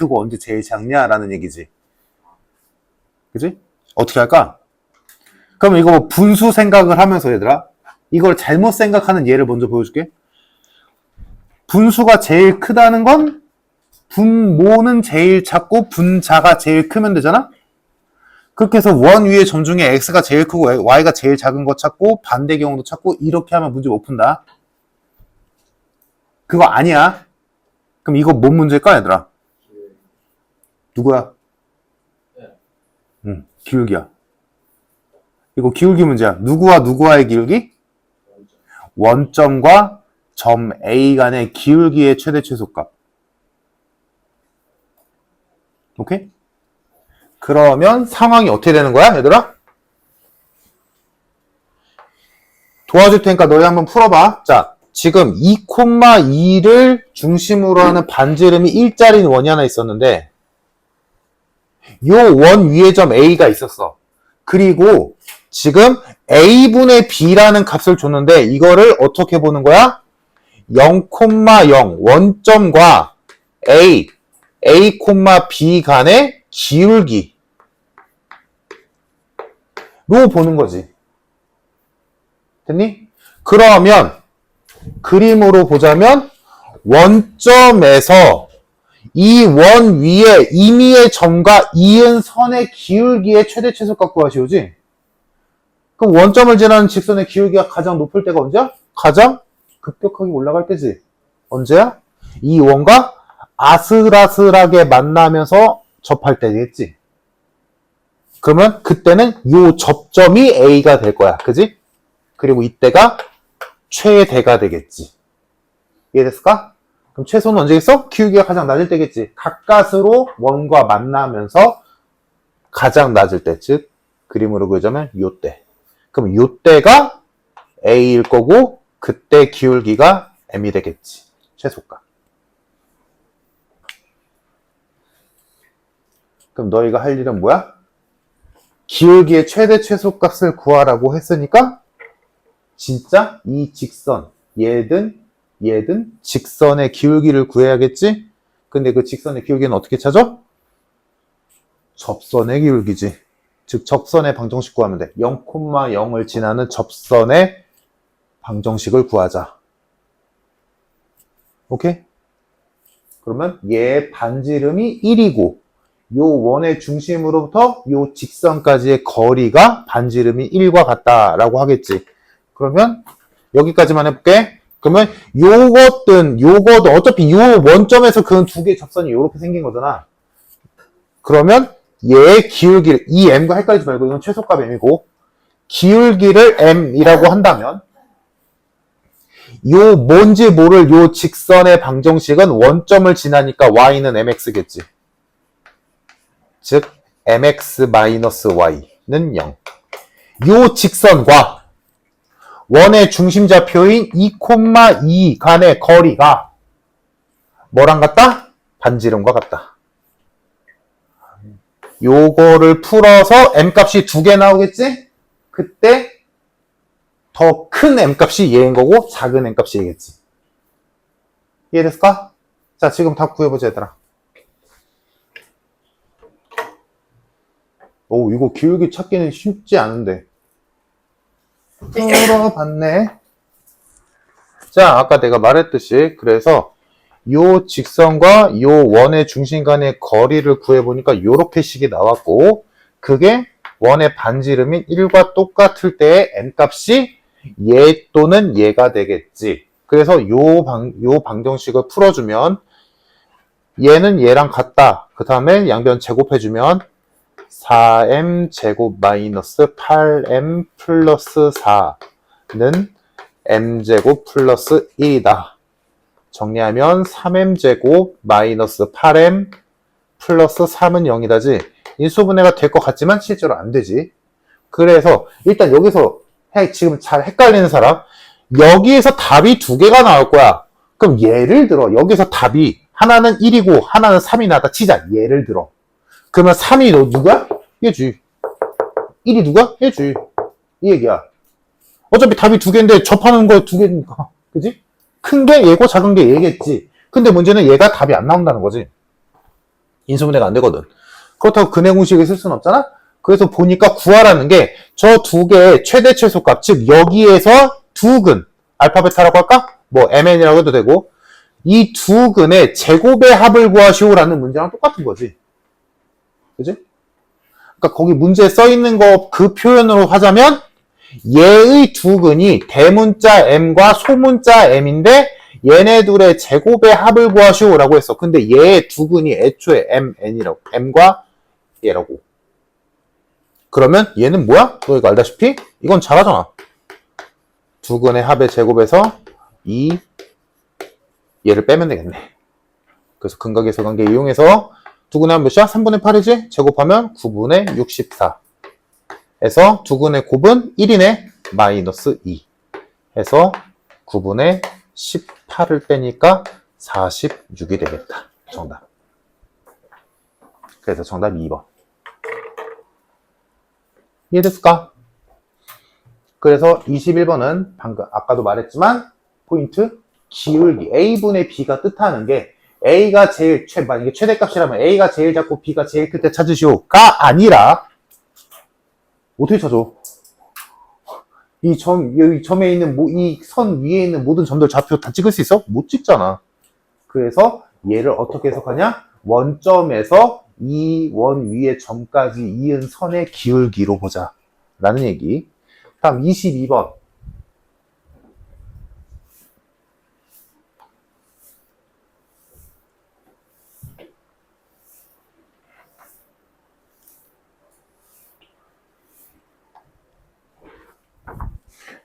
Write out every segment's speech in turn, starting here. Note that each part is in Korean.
크고 언제 제일 작냐라는 얘기지. 그지? 어떻게 할까? 그럼 이거 뭐 분수 생각을 하면서 얘들아, 이걸 잘못 생각하는 예를 먼저 보여줄게. 분수가 제일 크다는 건 분모는 제일 작고 분자가 제일 크면 되잖아? 그렇게 해서 원 위의 점 중에 x가 제일 크고 y가 제일 작은 거 찾고 반대 경우도 찾고 이렇게 하면 문제 못 푼다. 그거 아니야. 그럼 이거 뭔 문제일까 얘들아? 누구야? 기울기야. 이거 기울기 문제야. 누구와 누구와의 기울기? 원점과 점 A 간의 기울기의 최대 최소값. 오케이? 그러면 상황이 어떻게 되는 거야, 얘들아? 도와줄 테니까 너희 한번 풀어봐. 자, 지금 2,2를 중심으로 하는 반지름이 일자리인 원이 하나 있었는데 요 원 위에 점 A가 있었어. 그리고 지금 A분의 B라는 값을 줬는데 이거를 어떻게 보는 거야? 0,0 원점과 A, B 간의 기울기로 보는 거지. 됐니? 그러면 그림으로 보자면 원점에서 이 원 위에 임의의 점과 이은 선의 기울기의 최대 최소값 구하시오지? 그럼 원점을 지나는 직선의 기울기가 가장 높을 때가 언제야? 가장 급격하게 올라갈 때지. 언제야? 이 원과 아슬아슬하게 만나면서 접할 때겠지. 그러면 그때는 이 접점이 A가 될 거야. 그지? 그리고 이때가 최대가 되겠지. 이해됐을까? 그럼 최소는 언제겠어? 기울기가 가장 낮을 때겠지. 가까스로 원과 만나면서 가장 낮을 때, 즉 그림으로 그리자면 요때. 그럼 요때가 A일 거고 그때 기울기가 M이 되겠지. 최소값. 그럼 너희가 할 일은 뭐야? 기울기의 최대 최소값을 구하라고 했으니까 진짜 이 직선, 얘든 직선의 기울기를 구해야겠지? 근데 그 직선의 기울기는 어떻게 찾아? 접선의 기울기지. 즉 접선의 방정식 구하면 돼. 0,0을 지나는 접선의 방정식을 구하자. 오케이? 그러면 얘 반지름이 1이고 요 원의 중심으로부터 요 직선까지의 거리가 반지름이 1과 같다라고 하겠지. 그러면 여기까지만 해볼게. 그러면 요것도 어차피 요 원점에서 그 두 개의 접선이 요렇게 생긴 거잖아. 그러면 얘의 기울기를 이 m과 헷갈리지 말고 이건 최소값 m이고 기울기를 m이라고 한다면 요 뭔지 모를 요 직선의 방정식은 원점을 지나니까 y는 mx겠지. 즉 mx-y는 0. 요 직선과 원의 중심좌표인 2,2 간의 거리가 뭐랑 같다? 반지름과 같다. 요거를 풀어서 m값이 2개 나오겠지? 그때 더 큰 m값이 얘인 거고 작은 m값이 얘겠지. 이해됐을까? 자, 지금 답 구해보자, 얘들아. 오, 이거 기울기 찾기는 쉽지 않은데. 풀어봤네. 자, 아까 내가 말했듯이 그래서 요 직선과 요 원의 중심 간의 거리를 구해보니까 요렇게 식이 나왔고 그게 원의 반지름인 1과 똑같을 때의 n값이 얘 또는 얘가 되겠지. 그래서 요 방정식을 풀어주면 얘는 얘랑 같다. 그 다음에 양변 제곱해주면 4m 제곱 마이너스 8m 플러스 4는 m 제곱 플러스 1이다. 정리하면 3m 제곱 마이너스 8m 플러스 3은 0이다지. 인수분해가 될 것 같지만 실제로 안 되지. 그래서 일단 여기서 지금 잘 헷갈리는 사람, 여기에서 답이 2개가 나올 거야. 그럼 예를 들어 여기서 답이 하나는 1이고 하나는 3이 나왔다 치자. 예를 들어. 그러면 3이 누가? 얘지. 1이 누가? 얘지. 이 얘기야. 어차피 답이 2개인데 접하는 거 2개니까. 그지? 큰 게 얘고 작은 게 얘겠지. 근데 문제는 얘가 답이 안 나온다는 거지. 인수분해가 안 되거든. 그렇다고 근해 공식을 쓸 수는 없잖아? 그래서 보니까 구하라는 게 저 두 개의 최대 최소값, 즉 여기에서 두 근, 알파 베타라고 할까? 뭐 mn이라고 해도 되고 이 두 근의 제곱의 합을 구하시오라는 문제랑 똑같은 거지. 그지? 그러니까 거기 문제에 써 있는 거 그 표현으로 하자면 얘의 두 근이 대문자 m과 소문자 m인데 얘네 둘의 제곱의 합을 구하시오라고 했어. 근데 얘의 두 근이 애초에 mn이라고, m과 얘라고. 그러면 얘는 뭐야? 너 이거 알다시피 이건 잘하잖아. 두 근의 합의 제곱에서 이 얘를 빼면 되겠네. 그래서 근각의 관계 이용해서 두 근의 합 몇이야? 3분의 8이지? 제곱하면 9분의 64 해서 두 근의 곱은 1이네. 마이너스 2 해서 9분의 18을 빼니까 46이 되겠다. 정답. 그래서 정답 2번. 이해됐을까? 그래서 21번은 방금 아까도 말했지만 포인트 기울기 A분의 B가 뜻하는 게 A가 제일 만약에 최대값이라면 A가 제일 작고 B가 제일 클 때 찾으시오가 아니라 어떻게 찾아? 여기 점에 있는 이 선 위에 있는 모든 점들 좌표 다 찍을 수 있어? 못 찍잖아. 그래서 얘를 어떻게 해석하냐? 원점에서 이 원 위의 점까지 이은 선의 기울기로 보자 라는 얘기. 다음 22번.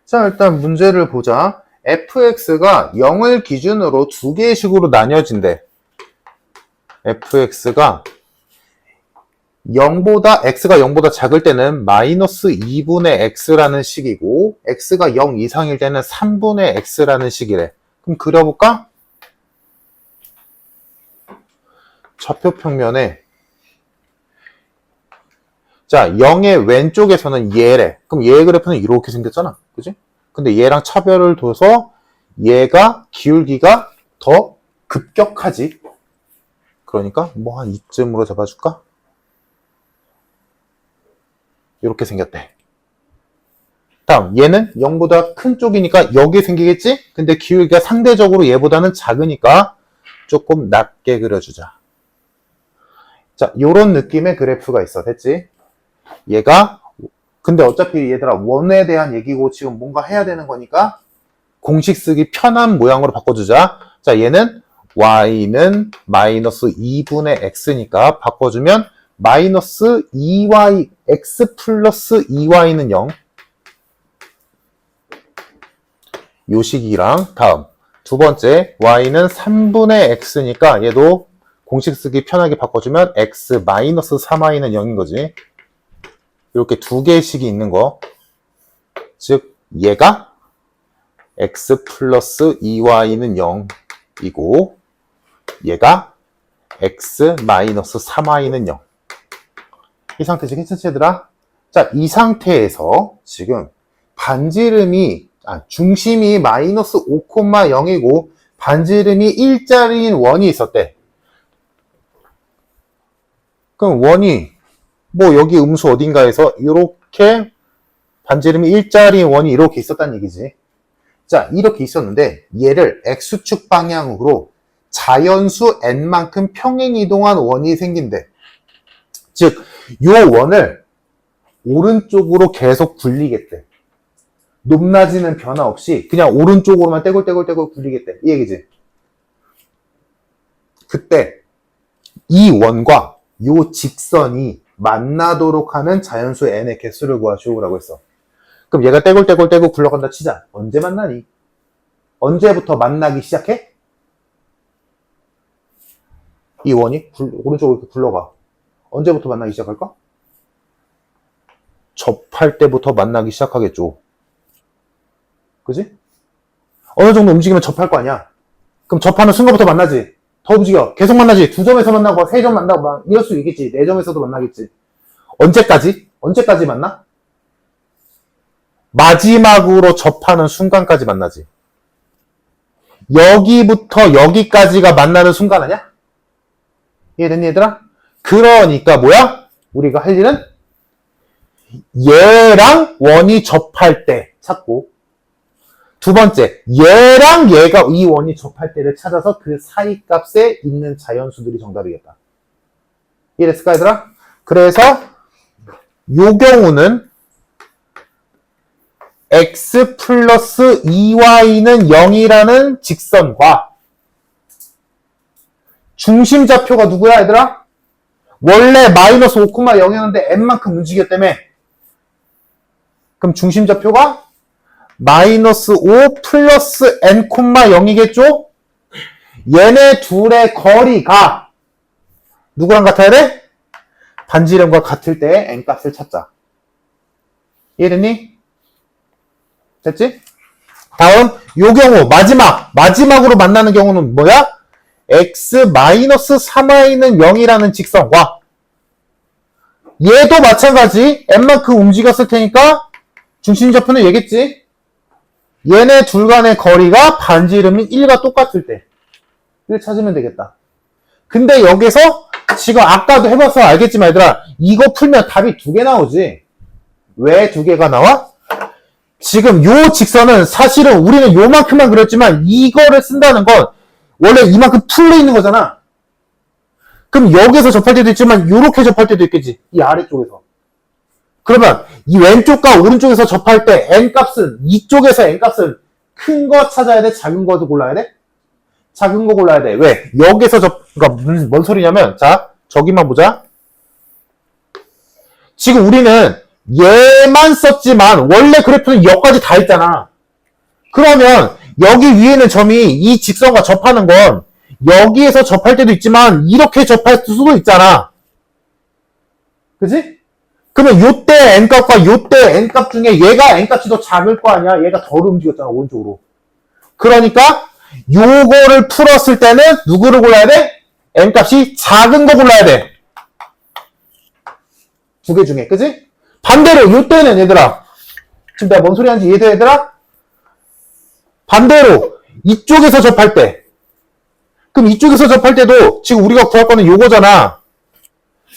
자, 일단 문제를 보자. fx가 0을 기준으로 두 개의 식으로 나뉘어진대. fx가 x가 0보다 작을 때는 마이너스 2분의 x라는 식이고 x가 0 이상일 때는 3분의 x라는 식이래. 그럼 그려볼까? 좌표 평면에 자 0의 왼쪽에서는 얘래. 그럼 얘의 그래프는 이렇게 생겼잖아. 그지? 근데 얘랑 차별을 둬서 얘가 기울기가 더 급격하지. 그러니까 뭐 한 이쯤으로 잡아줄까? 이렇게 생겼대. 다음 얘는 0보다 큰 쪽이니까 여기 생기겠지? 근데 기울기가 상대적으로 얘보다는 작으니까 조금 낮게 그려주자. 자, 요런 느낌의 그래프가 있어. 됐지? 얘가 근데 어차피 얘들아 원에 대한 얘기고 지금 뭔가 해야 되는 거니까 공식 쓰기 편한 모양으로 바꿔주자. 자, 얘는 y는 마이너스 2분의 x니까 바꿔주면 마이너스 2y x 플러스 2y는 0 요 식이랑 다음 두 번째 y는 3분의 x니까 얘도 공식 쓰기 편하게 바꿔주면 x 마이너스 3y는 0인 거지. 이렇게 두 개의 식이 있는 거. 즉 얘가 x 플러스 2y는 0이고 얘가 x 마이너스 3y는 0. 이 상태 지금 괜찮지 얘들아? 자, 이 상태에서 지금 반지름이 중심이 마이너스 5,0이고 반지름이 1짜리인 원이 있었대. 그럼 원이 뭐 여기 음수 어딘가에서 이렇게 반지름이 1짜리인 원이 이렇게 있었다는 얘기지. 자, 이렇게 있었는데 얘를 x축 방향으로 자연수 n만큼 평행 이동한 원이 생긴대. 즉, 요 원을 오른쪽으로 계속 굴리겠대. 높낮이는 변화 없이 그냥 오른쪽으로만 떼굴떼굴 굴리겠대. 이 얘기지. 그때 이 원과 요 직선이 만나도록 하는 자연수 n의 개수를 구하시오라고 했어. 그럼 얘가 떼굴떼굴 굴러간다 치자. 언제 만나니? 언제부터 만나기 시작해? 이 원이 오른쪽으로 이렇게 굴러가. 언제부터 만나기 시작할까? 접할 때부터 만나기 시작하겠죠. 그지? 어느 정도 움직이면 접할 거 아니야. 그럼 접하는 순간부터 만나지. 더 움직여. 계속 만나지. 2점에서 만나고 3점 만나고 막 이럴 수 있겠지. 4점에서도 만나겠지. 언제까지? 언제까지 만나? 마지막으로 접하는 순간까지 만나지. 여기부터 여기까지가 만나는 순간 아니야? 이해됐니 얘들아? 그러니까 뭐야? 우리가 할 일은 얘랑 원이 접할 때 찾고, 두 번째, 얘랑 얘가 이 원이 접할 때를 찾아서 그 사이 값에 있는 자연수들이 정답이겠다. 이해됐을까, 얘들아? 그래서 요 경우는 x 플러스 2y는 0이라는 직선과 중심좌표가 누구야, 얘들아? 원래 마이너스 5,0이었는데 n만큼 움직였다며. 그럼 중심좌표가 마이너스 5 플러스 n, 0이겠죠? 얘네 둘의 거리가 누구랑 같아야 돼? 반지름과 같을 때 n 값을 찾자. 이해됐니? 됐지? 다음 요 경우 마지막으로 만나는 경우는 뭐야? x 마이너스 3y는 0이라는 직선과 얘도 마찬가지 n만큼 움직였을 테니까 중심좌표는 얘겠지? 얘네 둘 간의 거리가 반지름인 1과 똑같을 때를 찾으면 되겠다. 근데 여기서 지금 아까도 해봐서 알겠지만 얘들아, 이거 풀면 답이 2개 나오지. 왜 2개가 나와? 지금 요 직선은 사실은 우리는 요만큼만 그렸지만 이거를 쓴다는 건 원래 이만큼 풀려 있는 거잖아. 그럼 여기서 접할 때도 있지만 요렇게 접할 때도 있겠지. 이 아래쪽에서. 그러면 이 왼쪽과 오른쪽에서 접할 때 n값은, 이쪽에서 n값은 큰 거 찾아야 돼? 작은 거도 골라야 돼? 작은 거 골라야 돼. 왜? 여기서 그러니까 뭔 소리냐면, 자, 저기만 보자. 지금 우리는 얘만 썼지만 원래 그래프는 여기까지 다 있잖아. 그러면 여기 위에는 점이 이 직선과 접하는 건 여기에서 접할 때도 있지만 이렇게 접할 수도 있잖아. 그치? 그러면 요때 n값과 요때 n값 중에 얘가 n값이 더 작을 거 아니야? 얘가 덜 움직였잖아, 오른쪽으로. 그러니까 요거를 풀었을 때는 누구를 골라야 돼? n값이 작은 거 골라야 돼. 2개 중에, 그치? 반대로 요때는 얘들아, 지금 내가 뭔 소리 하는지 이해돼, 얘들아? 반대로 이쪽에서 접할 때, 그럼 이쪽에서 접할 때도 지금 우리가 구할 거는 요거잖아.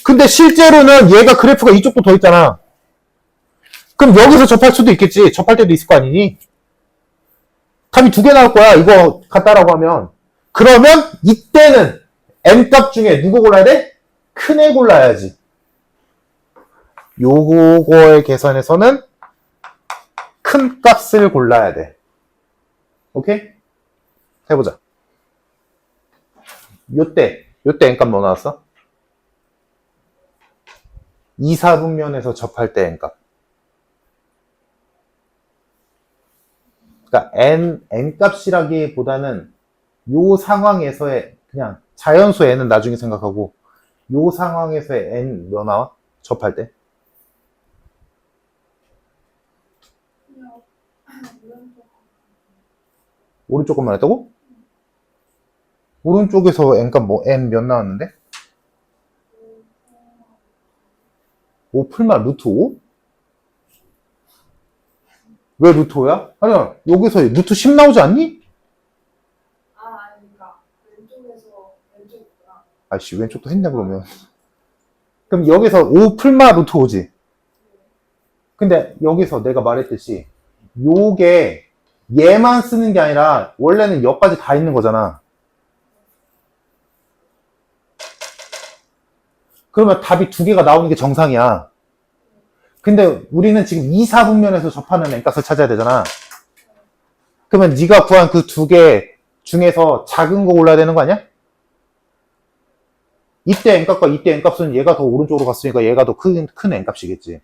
근데 실제로는 얘가 그래프가 이쪽도 더 있잖아. 그럼 여기서 접할 수도 있겠지. 접할 때도 있을 거 아니니? 답이 2개 나올 거야. 이거 같다라고 하면. 그러면 이때는 n값 중에 누구 골라야 돼? 큰 애 골라야지. 요거의 계산에서는 큰 값을 골라야 돼. 오케이? 해보자. 요때 n값 뭐 나왔어? 2, 4분면에서 접할 때 n값. 그러니까 n값이라기보다는 요 상황에서의 그냥 자연수 n은 나중에 생각하고 요 상황에서의 n 뭐 나와? 접할 때. 오른쪽 것만 했다고? 오른쪽에서 n값 뭐 n 몇 나왔는데? 5 풀마 루트 5? 왜 루트 5야? 아니야, 여기서 루트 10 나오지 않니? 그러니까 왼쪽이구나. 아이씨, 왼쪽도 했네, 그러면. 그럼 여기서 5 풀마 루트 5지? 근데 여기서 내가 말했듯이 요게 얘만 쓰는 게 아니라 원래는 여기까지 다 있는 거잖아. 그러면 답이 2개가 나오는 게 정상이야. 근데 우리는 지금 2, 4분면에서 접하는 n값을 찾아야 되잖아. 그러면 네가 구한 그 2개 중에서 작은 거 골라야 되는 거 아니야? 이때 n값과 이때 n값은 얘가 더 오른쪽으로 갔으니까 얘가 더 큰 n값이겠지.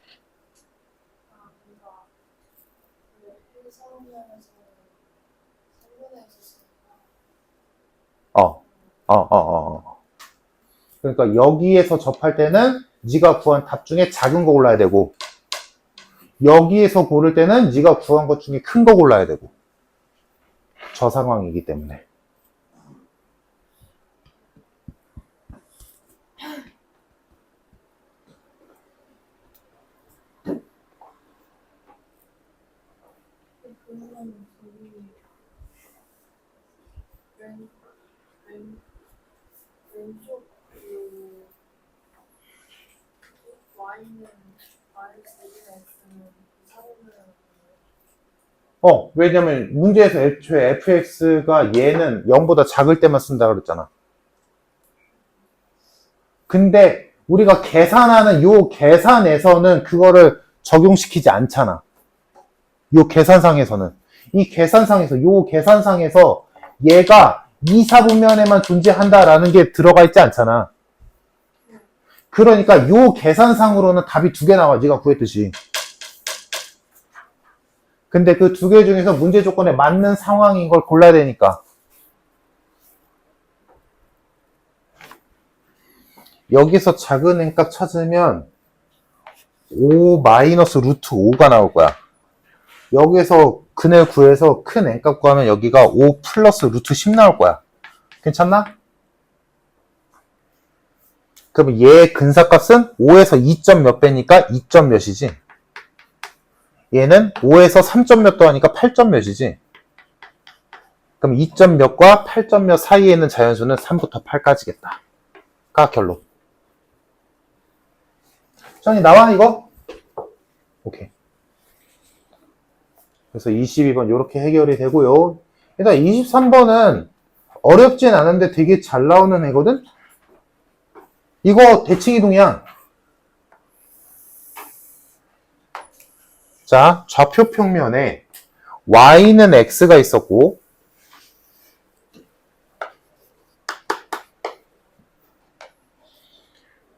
그러니까 여기에서 접할 때는 네가 구한 답 중에 작은 거 골라야 되고 여기에서 고를 때는 네가 구한 것 중에 큰 거 골라야 되고 저 상황이기 때문에. 왼쪽 Y는 Yx, X는 사고는 왜냐면 문제에서 애초에 fx가 얘는 0보다 작을 때만 쓴다 그랬잖아. 근데 우리가 계산하는 요 계산에서는 그거를 적용시키지 않잖아. 요 계산상에서는. 이 계산상에서, 요 계산상에서 얘가 2, 4분면에만 존재한다라는 게 들어가 있지 않잖아. 그러니까 요 계산상으로는 답이 2개 나와. 네가 구했듯이. 근데 그 2개 중에서 문제 조건에 맞는 상황인 걸 골라야 되니까. 여기서 작은 n값 찾으면 5 마이너스 루트 5가 나올 거야. 여기서 근을 구해서 큰 n값 구하면 여기가 5 플러스 루트 10 나올 거야. 괜찮나? 그럼 얘의 근사값은 5에서 2점 몇 배니까 2점 몇이지? 얘는 5에서 3점 몇 더하니까 8점 몇이지? 그럼 2점 몇과 8점 몇 사이에 있는 자연수는 3부터 8까지겠다. 가 결론. 정이 나와 이거? 오케이. 그래서 22번 이렇게 해결이 되고요. 일단 23번은 어렵진 않은데 되게 잘 나오는 애거든? 이거 대칭이동이야. 자, 좌표 평면에 y는 x가 있었고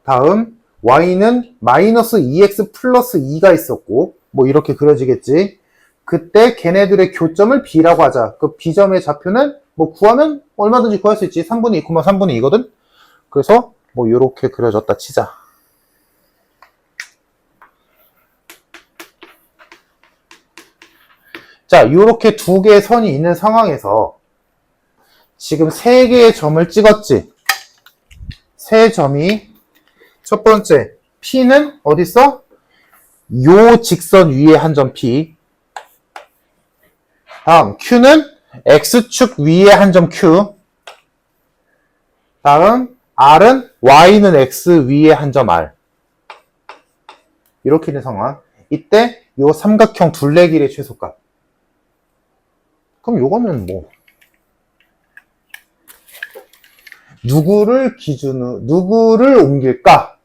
다음 y는 마이너스 2x 플러스 2가 있었고 뭐 이렇게 그려지겠지. 그때 걔네들의 교점을 b라고 하자. 그 b점의 좌표는 뭐 구하면 얼마든지 구할 수 있지. 3분의 2, 3분의 2거든. 그래서 뭐 이렇게 그려졌다 치자. 자, 이렇게 2개의 선이 있는 상황에서 지금 3개의 점을 찍었지. 세 점이 첫 번째 P는 어디 있어? 요 직선 위에 한 점 P. 다음 Q는 X축 위에 한 점 Q. 다음 R은 Y는 X 위에 한 점 R. 이렇게 있는 상황. 이때 요 삼각형 둘레길의 최소값. 그럼 요거는 뭐 누구를 옮길까?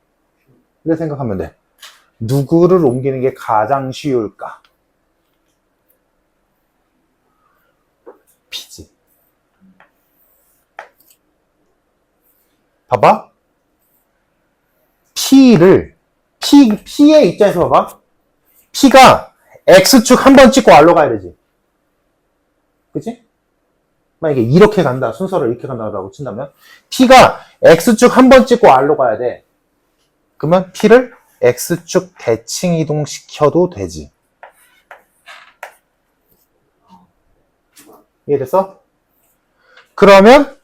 이렇게 생각하면 돼. 누구를 옮기는 게 가장 쉬울까? P지. 봐봐. P의 입장에서 봐봐. P가 X축 한 번 찍고 R로 가야 되지. 그치? 만약에 이렇게 간다, 순서를 이렇게 간다고 친다면 P가 X축 한 번 찍고 R로 가야 돼. 그러면 P를 X축 대칭 이동시켜도 되지. 이해됐어? 그러면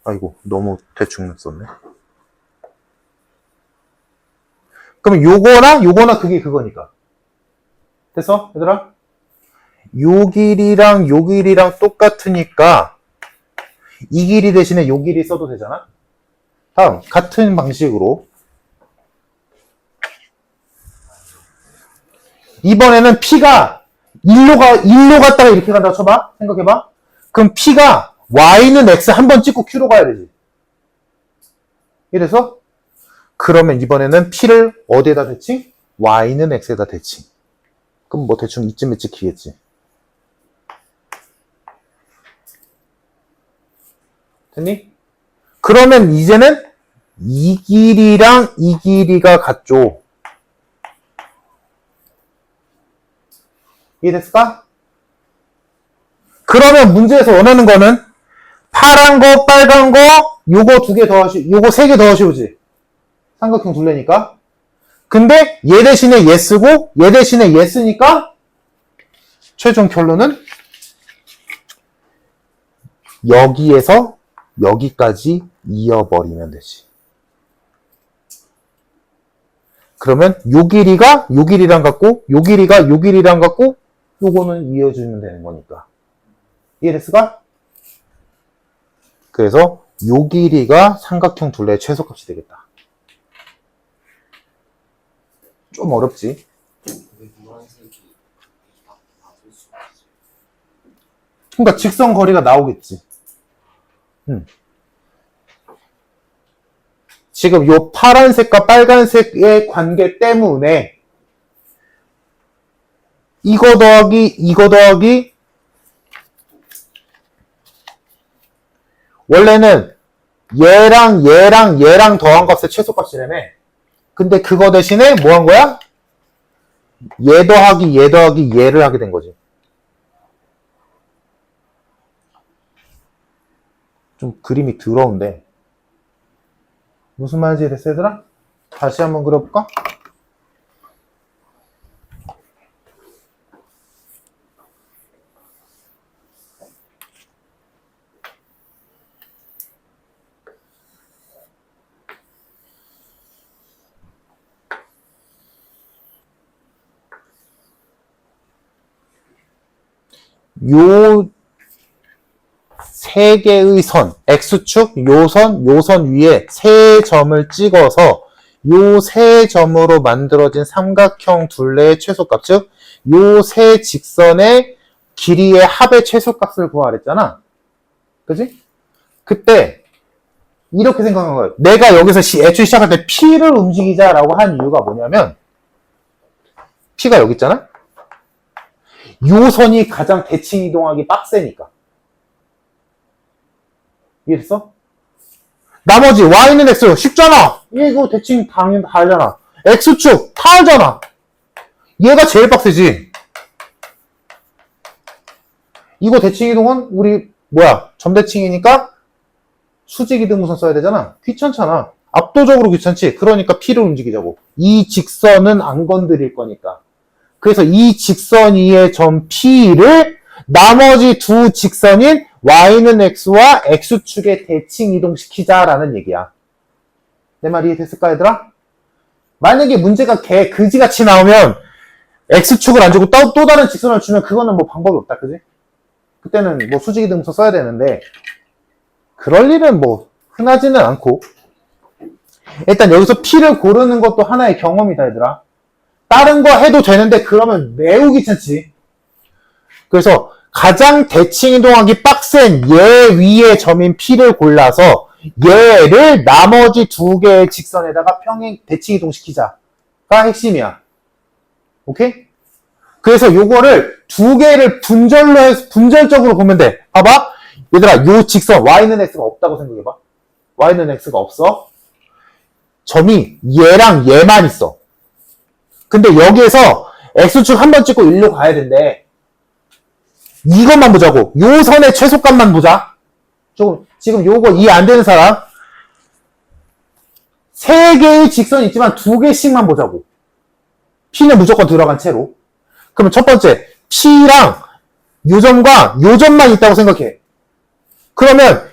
아이고 너무 대충 썼네. 그럼 요거나 그게 그거니까. 됐어? 얘들아? 요 길이랑 요 길이랑 똑같으니까 이 길이 대신에 요 길이 써도 되잖아? 다음 같은 방식으로 이번에는 P가 일로 갔다가 이렇게 간다고 쳐봐. 생각해봐. 그럼 P가 Y는 X 한 번 찍고 Q로 가야 되지. 이래서 그러면 이번에는 P를 어디에다 대칭? Y는 X에다 대칭. 그럼 뭐 대충 이쯤에 찍히겠지. 됐니? 그러면 이제는 이 길이랑 이 길이가 같죠. 이해됐을까? 그러면 문제에서 원하는 거는 파란 거, 빨간 거, 요거 2개 더 요거 3개 더 하시오지. 삼각형 둘레니까. 근데 얘 대신에 얘 쓰고 얘 대신에 얘 쓰니까 최종 결론은 여기에서 여기까지 이어버리면 되지. 그러면 요 길이가 요 길이랑 같고 요 길이가 요 길이랑 같고 요거는 이어주면 되는 거니까. 이해됐을까? 그래서 요 길이가 삼각형 둘레의 최소값이 되겠다. 좀 어렵지. 근데 노란색이 다 맞을 수 없지. 그러니까 직선 거리가 나오겠지. 지금 요 파란색과 빨간색의 관계 때문에 이거 더하기 원래는 얘랑 더한 값의 최소값이라며. 근데 그거 대신에 뭐 한 거야? 얘 더하기 얘를 하게 된 거지. 좀 그림이 더러운데 무슨 말인지 됐어 얘들아? 다시 한번 그려볼까? 요 세 개의 선, X축, 요 선 위에 세 점을 찍어서 요 세 점으로 만들어진 삼각형 둘레의 최소값, 즉, 요 세 직선의 길이의 합의 최소값을 구하랬잖아. 그지? 그때, 이렇게 생각한 거예요. 내가 여기서 애초에 시작할 때 P를 움직이자라고 한 이유가 뭐냐면, P가 여기 있잖아? 요 선이 가장 대칭 이동하기 빡세니까. 이해됐어? 나머지 Y는 X 쉽잖아. 이거 대칭 당연히 다 알잖아. X축 다 알잖아. 얘가 제일 빡세지. 이거 대칭 이동은 우리 점대칭이니까 수직 이등분선 써야 되잖아. 귀찮잖아. 압도적으로 귀찮지. 그러니까 P를 움직이자고. 이 직선은 안 건드릴 거니까. 그래서 이 직선 위의 점 P를 나머지 두 직선인 Y는 X와 X축에 대칭 이동시키자라는 얘기야. 내 말이 됐을까 얘들아? 만약에 문제가 그지같이 나오면 X축을 안 주고 또 다른 직선을 주면 그거는 뭐 방법이 없다. 그지? 그때는 뭐 수직 이등분선 써야 되는데 그럴 일은 뭐 흔하지는 않고 일단 여기서 P를 고르는 것도 하나의 경험이다 얘들아. 다른 거 해도 되는데 그러면 매우 귀찮지. 그래서 가장 대칭 이동하기 빡센 얘 위의 점인 P를 골라서 얘를 나머지 두 개의 직선에다가 평행 대칭 이동시키자가 핵심이야. 오케이? 그래서 요거를 두 개를 분절적으로 보면 돼. 봐봐. 얘들아, 요 직선 Y는 X가 없다고 생각해봐. Y는 X가 없어. 점이 얘랑 얘만 있어. 근데 여기에서 X축 한 번 찍고 일로 가야 된대. 이것만 보자고. 요 선의 최소값만 보자. 지금 요거 이해 안 되는 사람? 세 개의 직선이 있지만 두 개씩만 보자고. P는 무조건 들어간 채로. 그러면 첫 번째, P랑 요 점과 요 점만 있다고 생각해. 그러면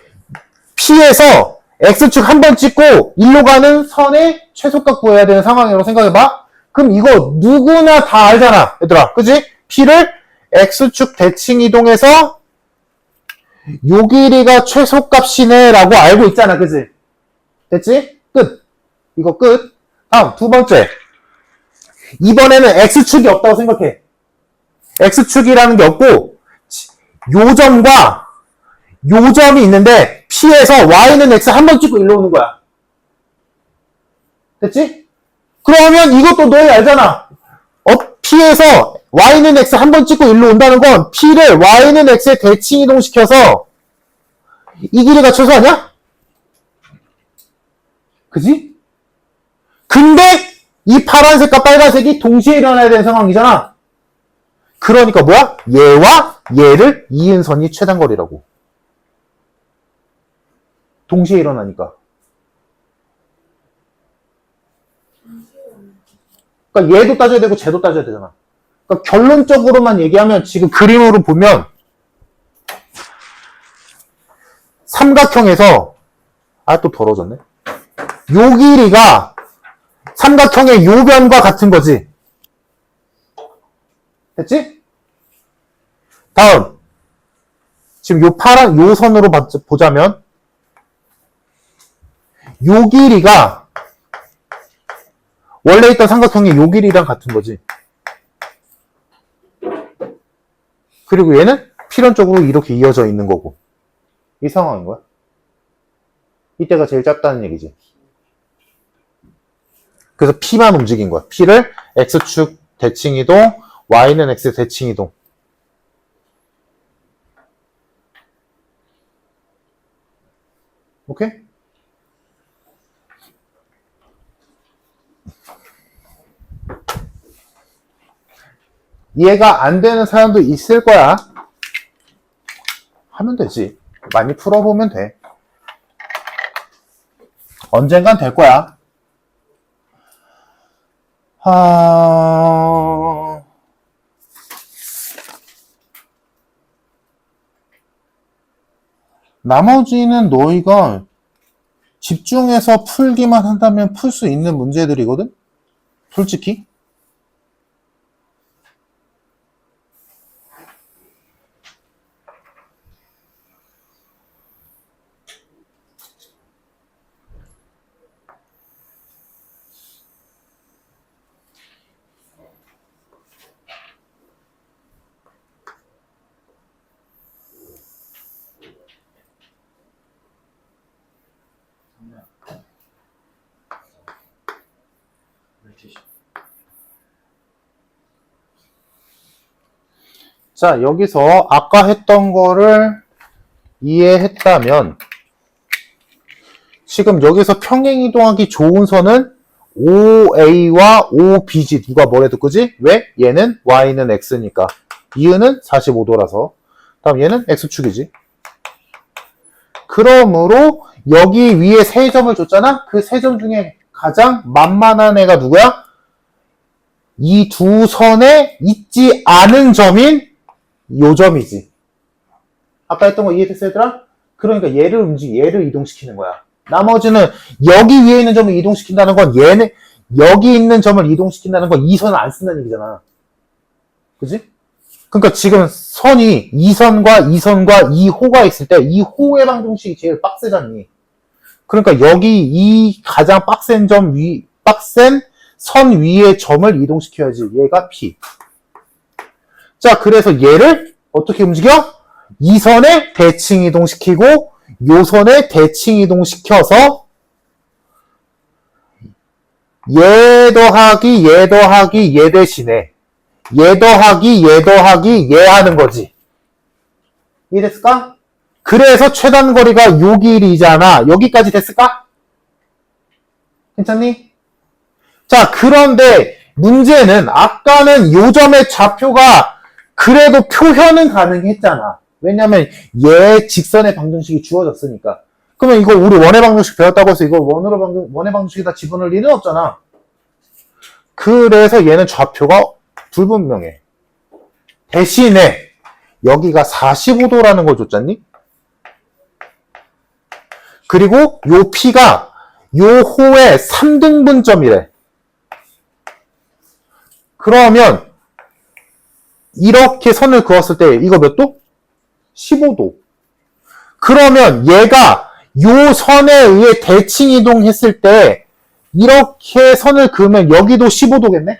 P에서 X축 한 번 찍고 일로 가는 선의 최소값 구해야 되는 상황이라고 생각해봐. 그럼 이거 누구나 다 알잖아. 얘들아. 그지? P를 X축 대칭 이동해서 요 길이가 최소값이네 라고 알고 있잖아. 그지? 됐지? 끝. 이거 끝. 다음 두 번째. 이번에는 X축이 없다고 생각해. X축이라는 게 없고 요 점과 요 점이 있는데 P에서 Y는 X 한 번 찍고 일로 오는 거야. 됐지? 그러면 이것도 너희 알잖아. P에서 Y는 X 한 번 찍고 일로 온다는 건 P를 Y는 X에 대칭 이동시켜서 이 길이가 최소 아니야? 그지? 근데 이 파란색과 빨간색이 동시에 일어나야 되는 상황이잖아. 그러니까 뭐야? 얘와 얘를 이은 선이 최단거리라고. 동시에 일어나니까. 그러니까 얘도 따져야 되고 쟤도 따져야 되잖아. 그러니까 결론적으로만 얘기하면 지금 그림으로 보면 삼각형에서 또 더러워졌네. 요 길이가 삼각형의 요 변과 같은 거지. 됐지? 다음 지금 요 파란 요 선으로 보자면 요 길이가 원래 있던 삼각형이 요 길이랑 같은 거지. 그리고 얘는 필연적으로 이렇게 이어져 있는 거고. 이 상황인 거야. 이때가 제일 짧다는 얘기지. 그래서 P만 움직인 거야. P를 X축 대칭이동, Y는 X 대칭이동. 오케이? 이해가 안 되는 사람도 있을 거야. 하면 되지. 많이 풀어보면 돼. 언젠간 될 거야. 나머지는 너희가 집중해서 풀기만 한다면 풀 수 있는 문제들이거든? 솔직히. 자, 여기서 아까 했던 거를 이해했다면 지금 여기서 평행이동하기 좋은 선은 OA와 OBG 누가 뭐래도 그지? 왜? 얘는 Y는 X니까 이유는 45도라서 다음 얘는 X축이지. 그러므로 여기 위에 세 점을 줬잖아? 그 세 점 중에 가장 만만한 애가 누구야? 이 두 선에 있지 않은 점인 요 점이지. 아까 했던 거 이해됐어 얘들아? 그러니까 얘를 이동시키는 거야. 나머지는 여기 위에 있는 점을 이동시킨다는 건 얘는 여기 있는 점을 이동시킨다는 건 이 선을 안 쓴다는 얘기잖아. 그지? 그러니까 지금 선이 이 선과 이 선과 이 호가 있을 때 이 호의 방정식이 제일 빡세잖니. 그러니까 여기 이 가장 빡센 빡센 선 위의 점을 이동시켜야지. 얘가 P. 자, 그래서 얘를 어떻게 움직여? 이 선에 대칭 이동시키고 요 선에 대칭 이동시켜서 얘 더하기 얘 더하기 얘 대신에 얘 더하기 얘 더하기 얘 하는 거지. 이해됐을까? 그래서 최단 거리가 요 길이잖아. 여기까지 됐을까? 괜찮니? 자, 그런데 문제는 아까는 요 점의 좌표가 그래도 표현은 가능했잖아. 왜냐면 얘 직선의 방정식이 주어졌으니까. 그러면 이거 우리 원의 방정식 배웠다고 해서 이거 원의 방정식에다 집어넣을 리는 없잖아. 그래서 얘는 좌표가 불분명해. 대신에 여기가 45도라는 걸 줬잖니? 그리고 요 P가 요 호의 3등분점이래. 그러면 이렇게 선을 그었을 때 이거 몇 도? 15도. 그러면 얘가 요 선에 의해 대칭 이동했을 때 이렇게 선을 그으면 여기도 15도겠네?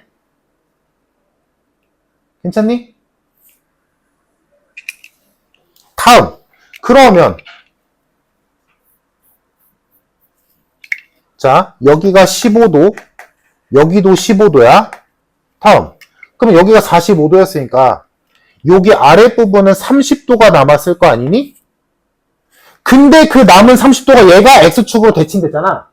괜찮니? 다음. 그러면 자, 여기가 15도, 여기도 15도야. 다음. 그럼 여기가 45도였으니까 여기 아랫부분은 30도가 남았을 거 아니니? 근데 그 남은 30도가 얘가 X축으로 대칭됐잖아.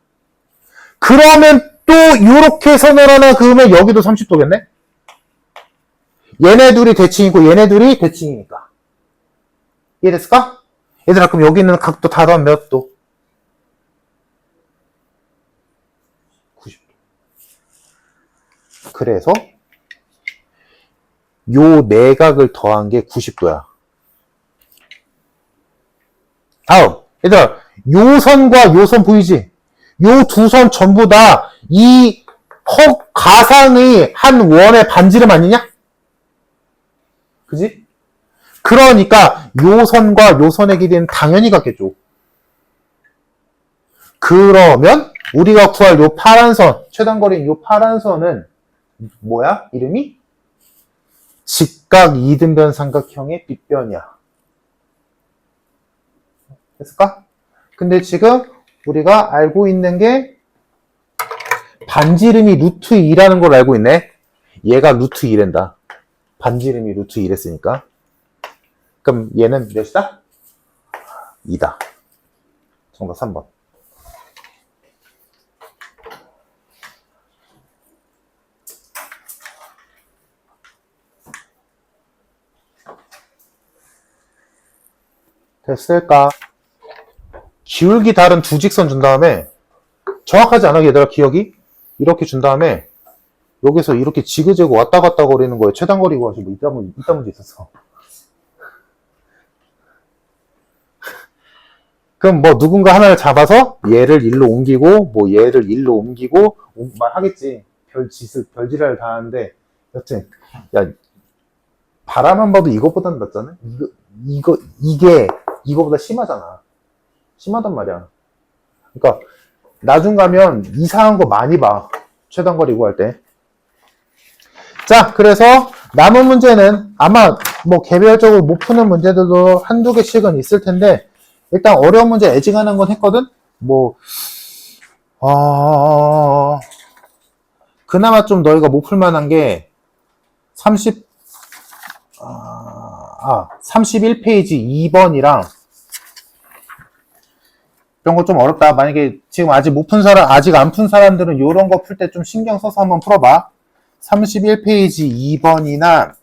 그러면 또 이렇게 선을 하나 그으면 여기도 30도겠네? 얘네 둘이 대칭이고 얘네 둘이 대칭이니까. 이해됐을까? 얘들아, 그럼 여기 있는 각도 다 더하면 몇 도? 90도. 그래서 요 내각을 더한 게 90도야. 다음, 얘들아, 요 선과 요 선 보이지? 요 두 선 전부 다 이 가상의 한 원의 반지름 아니냐? 그지? 그러니까 요 선과 요 선의 길이는 당연히 같겠죠. 그러면 우리가 구할 요 파란 선, 최단거리인 요 파란 선은 뭐야? 이름이? 직각 이등변 삼각형의 빗변이야. 됐을까? 근데 지금 우리가 알고 있는 게 반지름이 루트 2라는 걸 알고 있네. 얘가 루트 2란다. 반지름이 루트 2랬으니까. 그럼 얘는 몇이다? 2다. 정답 3번. 됐을까? 기울기 다른 두 직선 준 다음에 정확하지 않아 얘들아 기억이? 이렇게 준 다음에 여기서 이렇게 지그재그 왔다 갔다 거리는 거에 최단거리 구하시고 이따 문제 있었어. 그럼 뭐 누군가 하나를 잡아서 얘를 일로 옮기고 뭐 얘를 일로 옮기고 말하겠지. 별지랄 다 하는데 여튼 야 바라만 봐도 이거보단 낫잖아. 이게 이거보다 심하잖아. 심하단 말이야. 그러니까 나중 가면 이상한 거 많이 봐. 최단거리 구할 때. 자, 그래서 남은 문제는 아마 뭐 개별적으로 못 푸는 문제들도 한두 개씩은 있을 텐데 일단 어려운 문제 애징하는 건 했거든? 뭐 그나마 좀 너희가 못 풀만한 게 31페이지 2번이랑 이런 거 좀 어렵다. 만약에 지금 아직 못 푼 사람, 아직 안 푼 사람들은 이런 거 풀 때 좀 신경 써서 한번 풀어봐. 31페이지 2번이나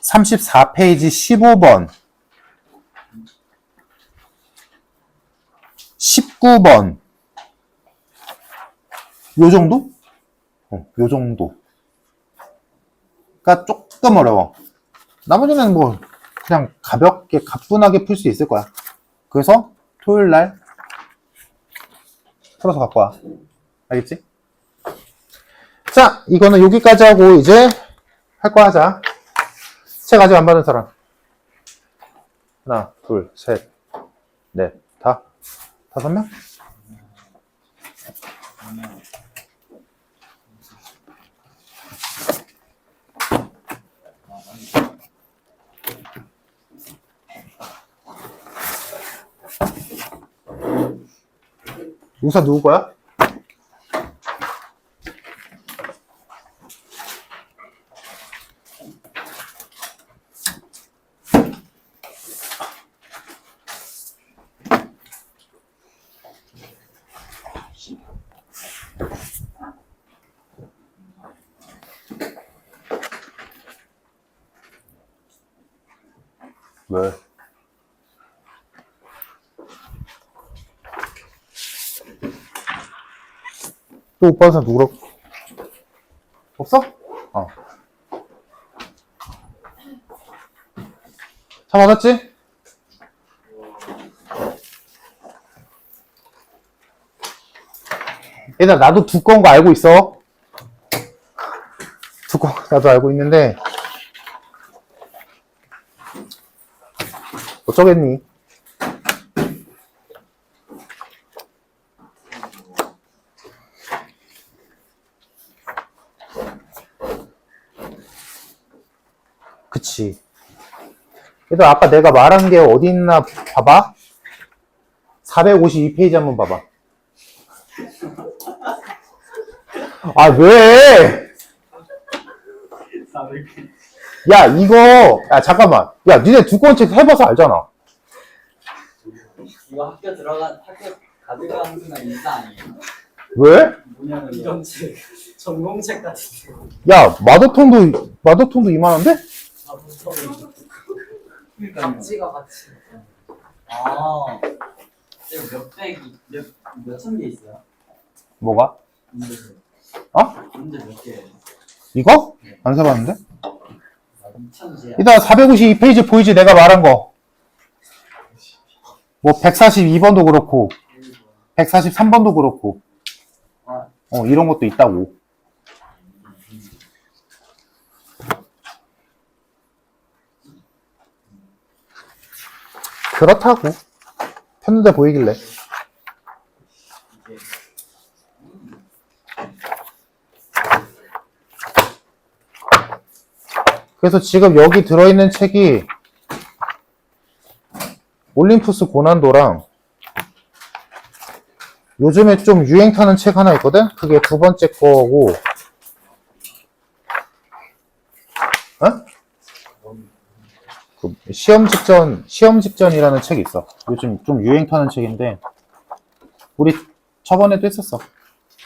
34페이지 15번 19번 요 정도? 요 정도. 그러니까 조금 어려워. 나머지는 뭐 그냥 가볍게 가뿐하게 풀 수 있을 거야. 그래서 토요일 날 풀어서 갖고 와. 알겠지? 자, 이거는 여기까지 하고 이제 할 거 하자. 책 아직 안 받은 사람. 하나, 둘, 셋, 넷, 다. 5명? 우사 누구 거야? 왜? 또 오빠 사람 누구라고? 없어? 어. 다 받았지? 얘들아, 나도 두꺼운 거 알고 있어. 두꺼운 거 나도 알고 있는데, 어쩌겠니? 그치. 얘들아, 아까 내가 말한 게 어디 있나 봐봐. 452페이지 한번 봐봐. 아, 왜? 야, 야, 잠깐만. 야, 니네 두꺼운 책 해봐서 알잖아. 이거 학교 가져가는 순간 인싸 아니에요? 왜? 뭐냐면 이런 책, 전공책 같은데. 야, 마더통도 이만한데? 그러니까 같이가 같이. 아, 이거 몇천 개 있어요? 뭐가? 문제들. 어? 문제 몇 개예요? 이거? 안 사봤는데? 2,000개. 이따 452페이지 보이지? 내가 말한 거. 뭐 142번도 그렇고 143번도 그렇고 이런 것도 있다고. 그렇다고. 했는데 보이길래. 이게 그래서 지금 여기 들어있는 책이 올림푸스 고난도랑 요즘에 좀 유행 타는 책 하나 있거든? 그게 두 번째 거고, 어? 그 시험 직전이라는 책이 있어. 요즘 좀 유행 타는 책인데, 우리 저번에도 했었어.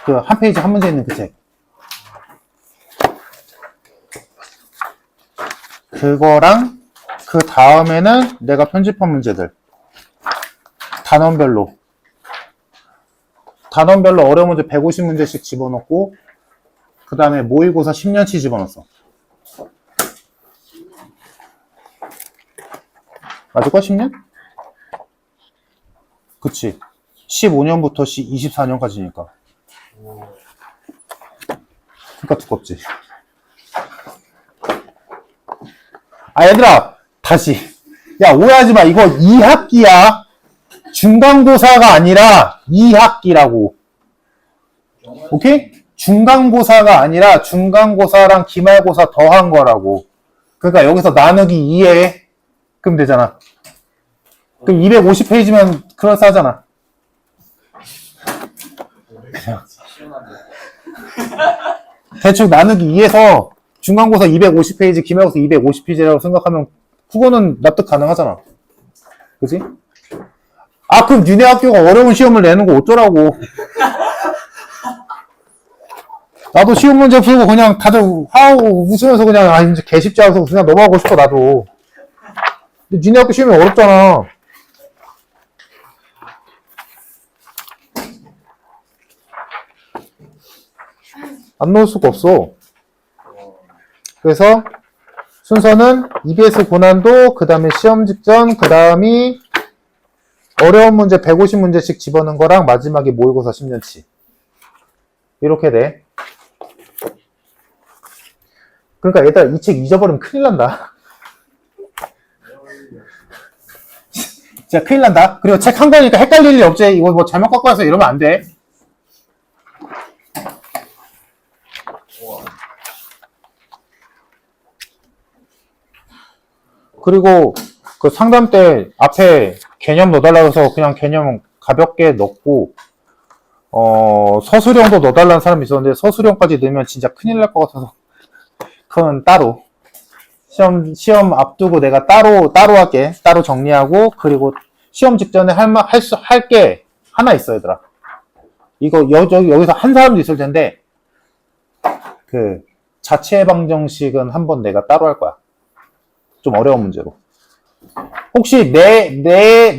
그 한 페이지 한 문제 있는 그 책. 그거랑 그 다음에는 내가 편집한 문제들. 단원별로 어려운 문제 150문제씩 집어넣고, 그 다음에 모의고사 10년치 집어넣었어. 맞을까? 10년? 그치. 15년부터 24년까지니까. 그러니까 두껍지. 아, 얘들아! 다시. 야, 오해하지 마. 이거 2학기야. 중간고사가 아니라 2학기라고. 오케이? 중간고사가 아니라 중간고사랑 기말고사 더한 거라고. 그러니까 여기서 나누기 2에 그럼 되잖아. 그럼 250페이지면 그럴싸하잖아. 시원하게. 대충 나누기 2에서 중간고사 250페이지, 기말고사 250페이지라고 생각하면 그거는 납득 가능하잖아. 그치? 아, 그럼 니네 학교가 어려운 시험을 내는 거 어쩌라고. 나도 시험 문제 풀고 그냥 다들 하고 웃으면서 그냥 아 이제 개쉽지 않아서 그냥 넘어가고 싶어 나도. 근데 니네 학교 시험이 어렵잖아. 안 넣을 수가 없어. 그래서 순서는 EBS 고난도, 그 다음에 시험 직전, 그 다음이 어려운 문제 150문제씩 집어넣은 거랑 마지막에 모의고사 10년치. 이렇게 돼. 그러니까 얘들아 이 책 잊어버리면 큰일 난다. 진짜 큰일 난다. 그리고 책 한 권이니까 헷갈릴 일 없지. 이거 뭐 잘못 갖고 와서 이러면 안 돼. 그리고 그 상담 때 앞에 개념 넣어달라고 해서 그냥 개념 가볍게 넣고 서술형도 넣어달라는 사람이 있었는데 서술형까지 넣으면 진짜 큰일 날 것 같아서 그건 따로 시험 앞두고 내가 따로 할게. 따로 정리하고 그리고 시험 직전에 할 게 하나 있어 얘들아. 이거 여기서 한 사람도 있을 텐데 그 자체 방정식은 한번 내가 따로 할 거야. 좀 어려운 문제로. 혹시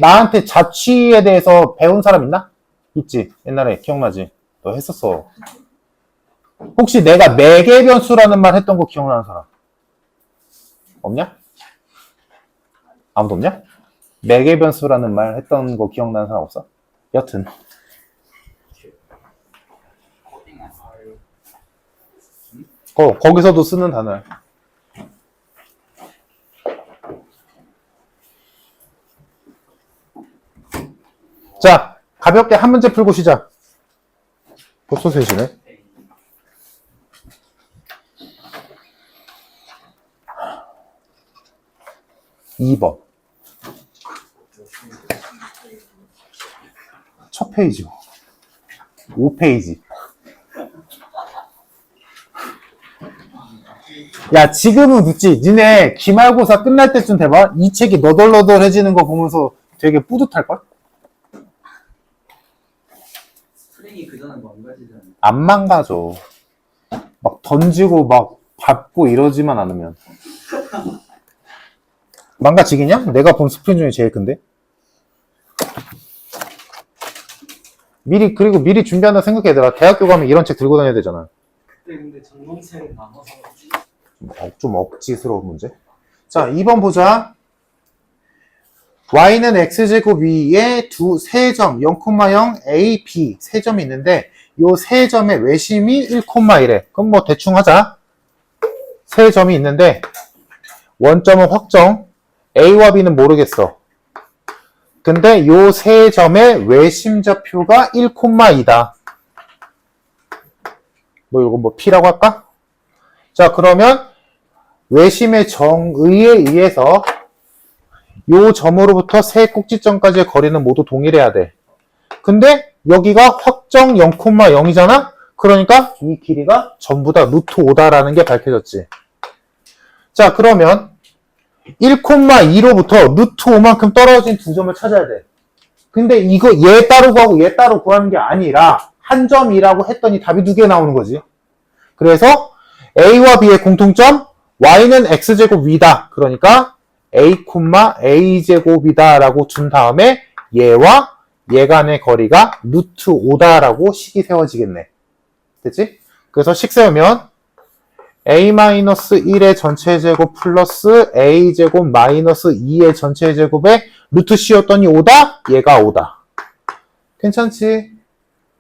나한테 자취에 대해서 배운 사람 있나? 있지. 옛날에 기억나지? 너 했었어. 혹시 내가 매개변수라는 말 했던 거 기억나는 사람? 없냐? 아무도 없냐? 매개변수라는 말 했던 거 기억나는 사람 없어? 여튼. 거기서도 쓰는 단어야. 자, 가볍게 한 문제 풀고 시작. 벌써 3시네. (2번) 첫 페이지 5페이지. 야, 지금은 묻지. 니네 기말고사 끝날 때쯤 돼봐. 이 책이 너덜너덜해지는 거 보면서 되게 뿌듯할걸? 프랭이 그전에 망가지잖아. 안 망가져. 막 던지고 막 밟고 이러지만 않으면. 망가지겠냐? 내가 본 스프린 중에 제일 큰데? 그리고 미리 준비한다 생각해. 얘들아. 대학교 가면 이런 책 들고 다녀야 되잖아. 그때 근데 전공책을 나눠서 좀 억지스러운 문제. 자, 2번 보자. y는 x제곱 위에 세 점, 0,0, a, b 세 점이 있는데 요 세 점의 외심이 1,1에. 그럼 뭐 대충 하자. 세 점이 있는데 원점은 확정, a와 b는 모르겠어. 근데 요 세 점의 외심좌표가 1,2다. 뭐 이거 뭐 P라고 할까? 자, 그러면 외심의 정의에 의해서 요 점으로부터 세 꼭지점까지의 거리는 모두 동일해야 돼. 근데 여기가 확정 0,0이잖아? 그러니까 이 길이가 전부 다 루트 5다라는 게 밝혀졌지. 자, 그러면 1,2로부터 루트 5만큼 떨어진 두 점을 찾아야 돼. 근데 이거 얘 따로 구하고 얘 따로 구하는 게 아니라 한 점이라고 했더니 답이 두 개 나오는 거지. 그래서 A와 B의 공통점 y는 x제곱 위다. 그러니까 a, a제곱이다 라고 준 다음에 얘와 얘 간의 거리가 루트 5다라고 식이 세워지겠네. 됐지? 그래서 식 세우면 a-1의 전체 제곱 플러스 a제곱 마이너스 2의 전체 제곱에 루트 c였더니 5다? 얘가 5다. 괜찮지?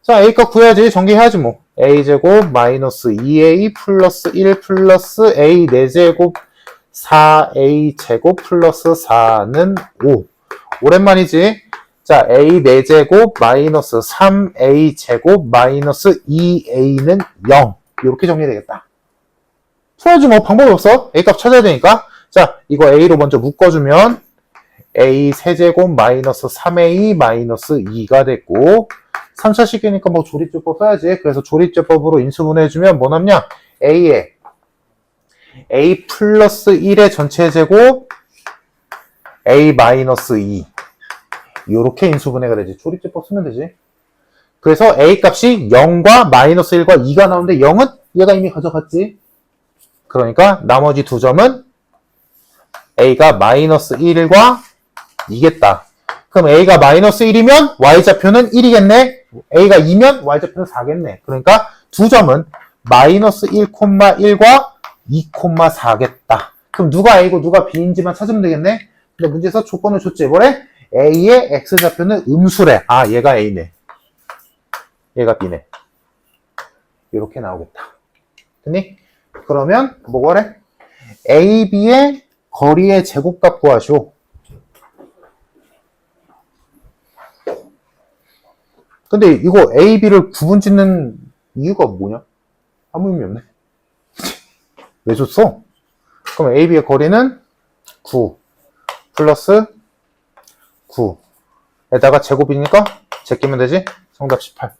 자, a값 구해야지. 전개해야지 뭐. a제곱 마이너스 2a 플러스 1 플러스 a 4제곱 4a제곱 플러스 4는 5. 오랜만이지? 자, a 4제곱 마이너스 3a제곱 마이너스 2a는 0. 이렇게 정리되겠다. 풀어야지 뭐 방법이 없어. a값 찾아야 되니까. 자, 이거 a로 먼저 묶어주면 a 세제곱 마이너스 3a 마이너스 2가 됐고 3차 식이니까 뭐 조립제법 써야지. 그래서 조립제법으로 인수분해해주면 뭐 남냐? a에 a 플러스 1의 전체 제곱 a 마이너스 2 요렇게 인수분해가 되지. 조립제법 쓰면 되지. 그래서 a 값이 0과 마이너스 1과 2가 나오는데 0은 얘가 이미 가져갔지. 그러니까 나머지 두 점은 a가 마이너스 1과 2겠다. 그럼 a가 마이너스 1이면 y좌표는 1이겠네. a가 2면 y좌표는 4겠네. 그러니까 두 점은 마이너스 1,1과 2,4겠다. 그럼 누가 a고 누가 b인지만 찾으면 되겠네. 근데 문제에서 조건을 줬지. 뭐래? a의 x좌표는 음수래. 아, 얘가 a네. 얘가 b네. 이렇게 나오겠다. 됐니? 그러면 뭐래? a, b의 거리의 제곱값 구하시오. 근데 이거 a, b를 구분 짓는 이유가 뭐냐? 아무 의미 없네. 왜 줬어? 그럼 a, b의 거리는 9 플러스 9에다가 제곱이니까 제끼면 되지? 정답 18.